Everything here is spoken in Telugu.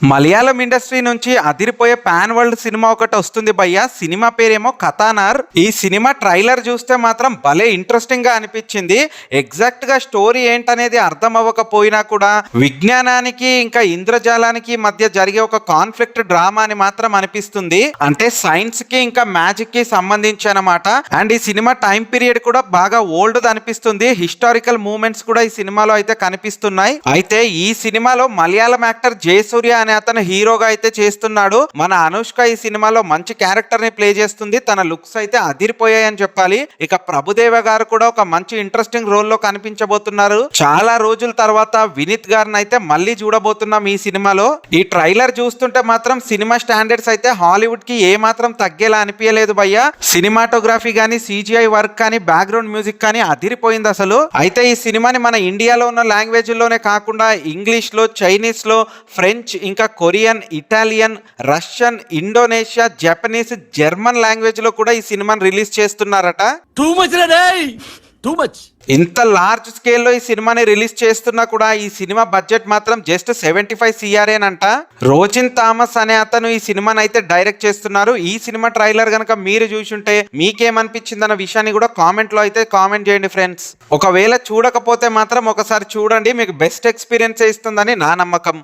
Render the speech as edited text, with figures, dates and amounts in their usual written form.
మలయాళం ఇండస్ట్రీ నుంచి అదిరిపోయే పాన్ వరల్డ్ సినిమా ఒకటి వస్తుంది భయ్య. సినిమా పేరేమో కథానార్. ఈ సినిమా ట్రైలర్ చూస్తే మాత్రం భలే ఇంట్రెస్టింగ్ గా అనిపించింది. ఎగ్జాక్ట్ గా స్టోరీ ఏంటనేది అర్థం అవ్వకపోయినా కూడా విజ్ఞానానికి ఇంకా ఇంద్రజాలానికి మధ్య జరిగే ఒక కాన్ఫ్లిక్ట్ డ్రామా అని మాత్రం అనిపిస్తుంది. అంటే సైన్స్ కి ఇంకా మ్యాజిక్ కి సంబంధించి అనమాట. అండ్ ఈ సినిమా టైం పీరియడ్ కూడా బాగా ఓల్డ్ అనిపిస్తుంది. హిస్టారికల్ మూమెంట్స్ కూడా ఈ సినిమాలో అయితే కనిపిస్తున్నాయి. అయితే ఈ సినిమాలో మలయాళం యాక్టర్ జయసూర్య అనే అతను హీరోగా అయితే చేస్తున్నాడు. మన అనుష్క ఈ సినిమాలో మంచి క్యారెక్టర్ ని ప్లే చేస్తుంది. తన లుక్స్ అయితే అదిరిపోయాయని చెప్పాలి. ఇక ప్రభుదేవ గారు కూడా ఒక మంచి ఇంట్రెస్టింగ్ రోల్ లో కనిపించబోతున్నారు. చాలా రోజుల తర్వాత వినీత్ గారిని అయితే మళ్ళీ చూడబోతున్నాం ఈ సినిమాలో. ఈ ట్రైలర్ చూస్తుంటే మాత్రం సినిమా స్టాండర్డ్స్ అయితే హాలీవుడ్ కి ఏ మాత్రం తగ్గేలా అనిపించలేదు భయ్య. సినిమాటోగ్రఫీ గానీ, సిజిఐ వర్క్ కానీ, బ్యాక్గ్రౌండ్ మ్యూజిక్ కానీ అదిరిపోయింది అసలు. అయితే ఈ సినిమాని మన ఇండియాలో ఉన్న లాంగ్వేజ్ లోనే కాకుండా ఇంగ్లీష్ లో, చైనీస్ లో, ఫ్రెంచ్, ఇంకా Korean, Italian, Russian, Indonesia, Japanese, German language లో కూడా ఈ సినిమాని రిలీజ్ చేస్తున్నారట. ఇంత లార్జ్ స్కేల్లో ఈ సినిమాని రిలీజ్ చేస్తున్నా కూడా ఈ సినిమా బడ్జెట్ మాత్రం జస్ట్ 75 CR అంట. రోజిన్ థామస్ అనే అతను ఈ సినిమాని అయితే డైరెక్ట్ చేస్తున్నారు. ఈ సినిమా ట్రైలర్ గనక మీరు చూసుంటే మీకేమనిపించింది అన్న విషయాన్ని కూడా కామెంట్ లో అయితే కామెంట్ చేయండి ఫ్రెండ్స్. ఒకవేళ చూడకపోతే మాత్రం ఒకసారి చూడండి, మీకు బెస్ట్ ఎక్స్పీరియన్స్ ఇస్తుందని నా నమ్మకం.